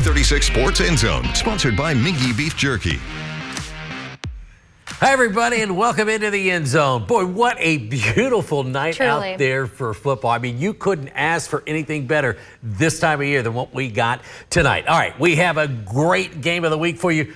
336 Sports Endzone, sponsored by Mingy Beef Jerky. Hi, everybody, and welcome into the End Zone. Boy, what a beautiful night Truly. out there for football. I mean, you couldn't ask for anything better this time of year than what we got tonight. All right, we have a great game of the week for you.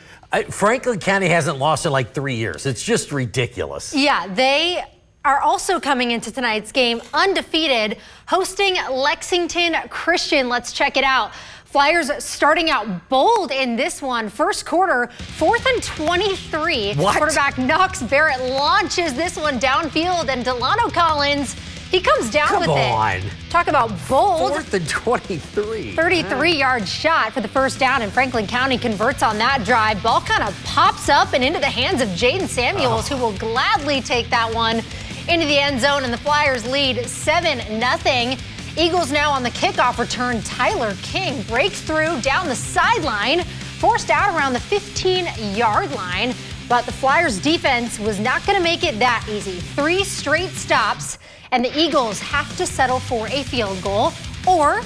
Franklin County hasn't lost in like 3 years. It's just ridiculous. Yeah, they are also coming into tonight's game undefeated, hosting Lexington Christian. Let's check it out. Flyers starting out bold in this one. First quarter, 4th and 23. What? Quarterback Knox Barrett launches this one downfield, and Delano Collins, he comes down with it. Talk about bold. 4th and 23. 33-yard shot for the first down, and Franklin County converts on that drive. Ball kind of pops up and into the hands of Jaden Samuels, who will gladly take that one into the end zone, and the Flyers lead 7-0. Eagles now on the kickoff return. Tyler King breaks through down the sideline, forced out around the 15-yard line, but the Flyers defense was not going to make it that easy. 3 straight stops, and the Eagles have to settle for a field goal, or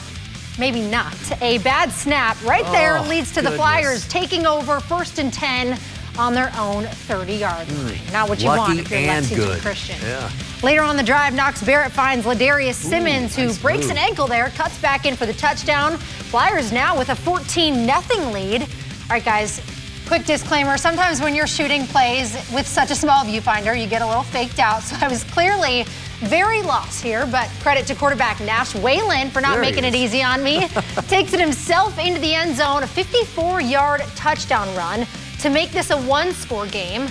maybe not. A bad snap right there leads to the Flyers taking over 1st and 10 on their own 30-yard line. Not what you want if you're Lexington Christian. Yeah. Later on the drive, Knox Barrett finds Ladarius Simmons, who breaks an ankle there, cuts back in for the touchdown. Flyers now with a 14-0 lead. All right, guys, quick disclaimer. Sometimes when you're shooting plays with such a small viewfinder, you get a little faked out. So I was clearly very lost here, but credit to quarterback Nash Whalen for not making it easy on me. Takes it himself into the end zone, a 54-yard touchdown run to make this a 1-score game.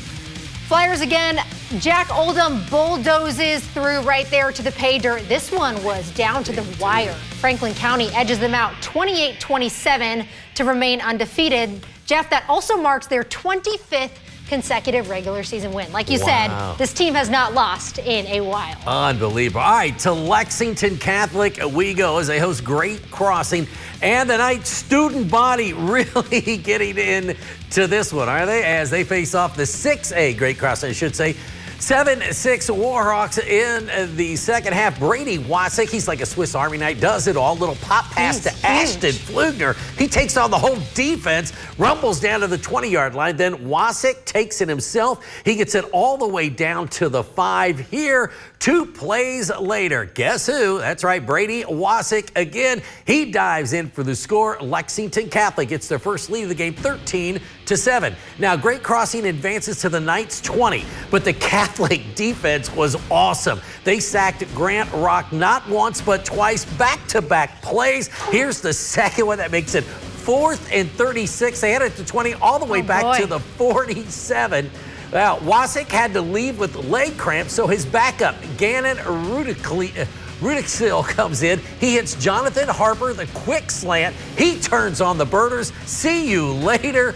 Flyers again, Jack Oldham bulldozes through right there to the pay dirt. This one was down to the wire. Franklin County edges them out 28-27 to remain undefeated. Jeff, that also marks their 25th consecutive regular season win. Like you said, this team has not lost in a while. Unbelievable. All right, to Lexington Catholic we go as they host Great Crossing. And the night student body really getting in to this one, are they? As they face off the 6A Great Crossing, I should say. 7-6 Warhawks in the second half. Brady Wasik, he's like a Swiss Army knife, does it all. Little pop pass to Ashton Flugner. He takes on the whole defense, rumbles down to the 20-yard line. Then Wasik takes it himself. He gets it all the way down to the 5 here. 2 plays later, guess who? That's right, Brady Wasik again. He dives in for the score. Lexington Catholic gets their first lead of the game, 13-7. Now, Great Crossing advances to the Knights 20, but the Catholic defense was awesome. They sacked Grant Rock not once, but twice, back-to-back plays. Here's the second one that makes it 4th and 36. They had it to 20, all the way back to the 47. Well, Wasik had to leave with leg cramps, so his backup, Gannon Rudixil, comes in. He hits Jonathan Harper, the quick slant. He turns on the birders. See you later.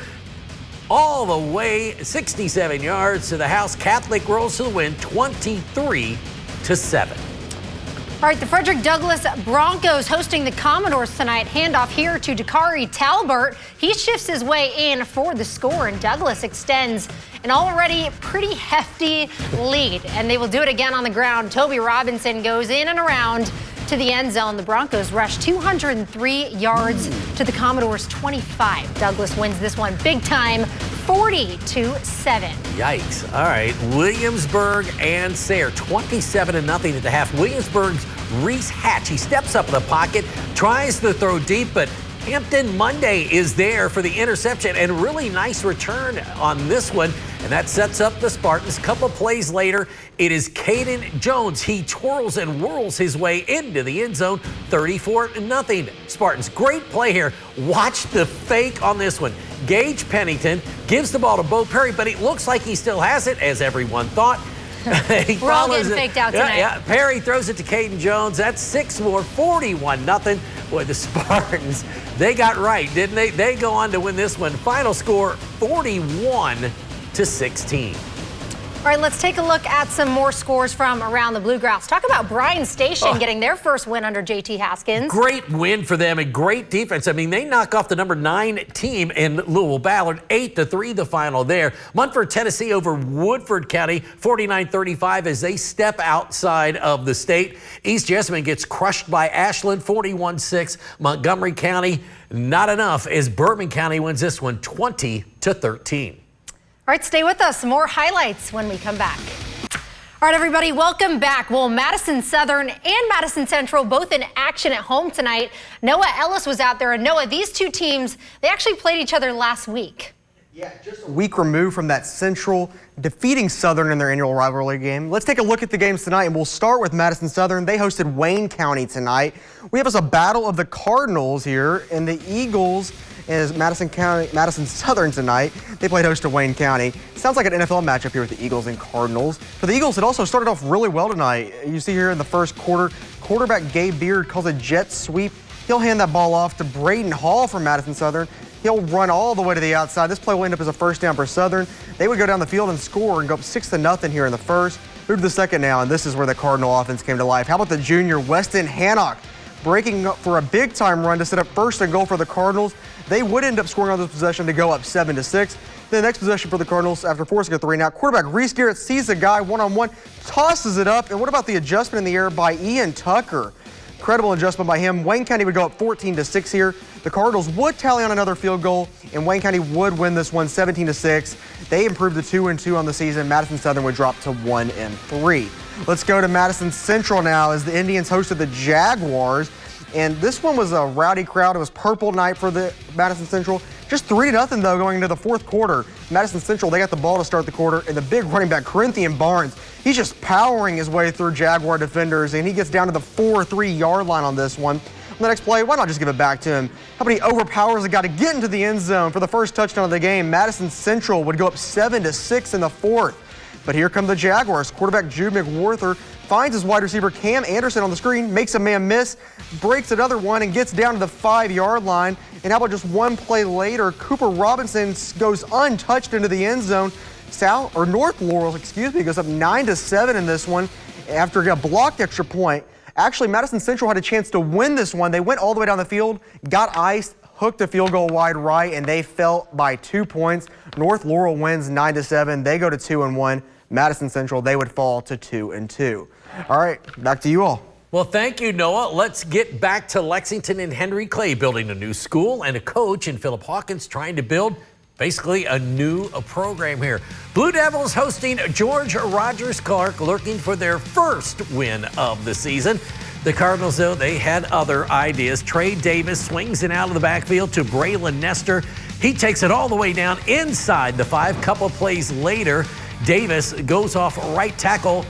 All the way 67 yards to the house. Catholic rolls to the win, 23-7. All right, the Frederick Douglass Broncos hosting the Commodores tonight. Handoff here to Dakari Talbert. He shifts his way in for the score, and Douglas extends an already pretty hefty lead. And they will do it again on the ground. Toby Robinson goes in and around to the end zone. The Broncos rush 203 yards to the Commodores 25. Douglas wins this one big time, 40-7. Yikes. All right, Williamsburg and Sayre, 27-0 at the half. Williamsburg's Reese Hatch, he steps up in the pocket, tries to throw deep, but Hampton Monday is there for the interception, and really nice return on this one, and that sets up the Spartans. A couple plays later, it is Caden Jones. He twirls and whirls his way into the end zone, 34-0. Spartans, great play here. Watch the fake on this one. Gage Pennington gives the ball to Bo Perry, but it looks like he still has it, as everyone thought. We're all getting faked out tonight. Perry throws it to Caden Jones. That's 6 more, 41-0. Boy, the Spartans, they got right, didn't they? They go on to win this one. Final score, 41-16. All right, let's take a look at some more scores from around the Bluegrass. Talk about Bryan Station getting their first win under JT Haskins. Great win for them and great defense. I mean, they knock off the number 9 team in Louisville Ballard, 8-3 the final there. Munford, Tennessee over Woodford County, 49-35 as they step outside of the state. East Jessamine gets crushed by Ashland, 41-6. Montgomery County, not enough as Bourbon County wins this one, 20-13. All right, stay with us. More highlights when we come back. All right, everybody, welcome back. Well, Madison Southern and Madison Central both in action at home tonight. Noah Ellis was out there, and Noah, these two teams, they actually played each other last week. Yeah, just a week removed from that Central defeating Southern in their annual rivalry game. Let's take a look at the games tonight, and we'll start with Madison Southern. They hosted Wayne County tonight. We have us a battle of the Cardinals here, and the Eagles is Madison Southern tonight. They played host to Wayne County. Sounds like an NFL matchup here with the Eagles and Cardinals. For the Eagles, it also started off really well tonight. You see here in the first quarter, quarterback Gabe Beard calls a jet sweep. He'll hand that ball off to Braden Hall from Madison Southern. He'll run all the way to the outside. This play will end up as a first down for Southern. They would go down the field and score and go up 6-0 here in the first. Move to the second now, and this is where the Cardinal offense came to life. How about the junior Weston Hannock breaking up for a big-time run to set up first and goal for the Cardinals. They would end up scoring on this possession to go up 7-6. Then the next possession for the Cardinals after forcing a 3 and out. Quarterback Reese Garrett sees the guy one-on-one, tosses it up. And what about the adjustment in the air by Ian Tucker? Incredible adjustment by him. Wayne County would go up 14-6 here. The Cardinals would tally on another field goal, and Wayne County would win this one 17-6. They improved to 2-2 on the season. Madison Southern would drop to 1-3. Let's go to Madison Central now as the Indians hosted the Jaguars. And this one was a rowdy crowd. It was purple night for the Madison Central. Just 3-0 though going into the fourth quarter. Madison Central, they got the ball to start the quarter, and the big running back, Corinthian Barnes, he's just powering his way through Jaguar defenders, and he gets down to the 4-3 yard line on this one. On the next play, why not just give it back to him? How many overpowers the guy to get into the end zone for the first touchdown of the game? Madison Central would go up 7-6 in the fourth. But here come the Jaguars. Quarterback Jude McWarther finds his wide receiver Cam Anderson on the screen, makes a man miss, breaks another one, and gets down to the 5-yard line. And how about just one play later, Cooper Robinson goes untouched into the end zone. North Laurel, goes up 9-7 in this one after a blocked extra point. Actually, Madison Central had a chance to win this one. They went all the way down the field, got iced, hooked a field goal wide right, and they fell by 2 points. North Laurel wins 9-7. They go to 2-1. Madison Central, they would fall to 2-2. All right, back to you all. Well, thank you, Noah. Let's get back to Lexington and Henry Clay building a new school and a coach in Philip Hawkins trying to build basically a new program here. Blue Devils hosting George Rogers Clark, looking for their first win of the season. The Cardinals, though, they had other ideas. Trey Davis swings it out of the backfield to Braylon Nestor. He takes it all the way down inside the 5. Couple plays later, Davis goes off right tackle.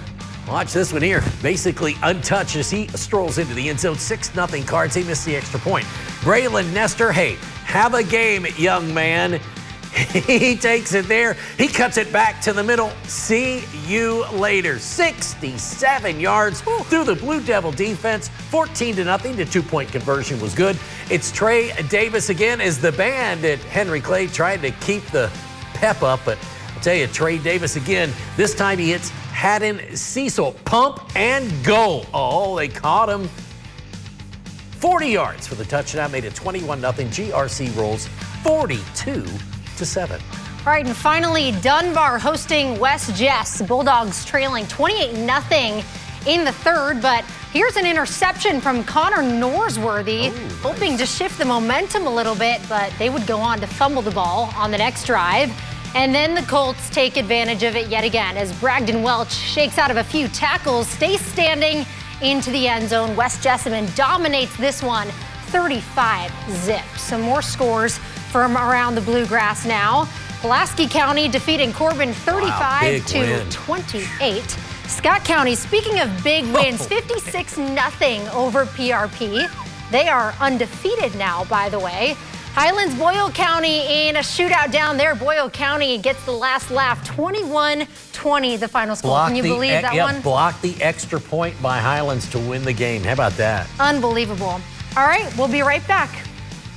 Watch this one here. Basically untouched as he strolls into the end zone. 6-0 Cards. He missed the extra point. Braylon Nestor, hey, have a game, young man. He takes it there. He cuts it back to the middle. See you later. 67 yards through the Blue Devil defense. 14-0. The 2-point conversion was good. It's Trey Davis again as the band at Henry Clay tried to keep the pep up. But I'll tell you, Trey Davis again. This time he hits Haddon Cecil. Pump and go. Oh, they caught him. 40 yards for the touchdown. Made it 21-0. GRC rolls 42-7. All right, and finally, Dunbar hosting West Jess. Bulldogs trailing 28-0 in the third, but here's an interception from Connor Norsworthy, hoping to shift the momentum a little bit, but they would go on to fumble the ball on the next drive. And then the Colts take advantage of it yet again as Bragdon Welch shakes out of a few tackles, stays standing into the end zone. West Jessamine dominates this one, 35-0. Some more scores from around the Bluegrass now. Pulaski County defeating Corbin 35-28. Scott County, speaking of big wins, 56-0 over PRP. They are undefeated now, by the way. Highlands Boyle County in a shootout down there. Boyle County gets the last laugh, 21-20 the final score. Can you believe that one? Blocked the extra point by Highlands to win the game. How about that? Unbelievable. All right, we'll be right back.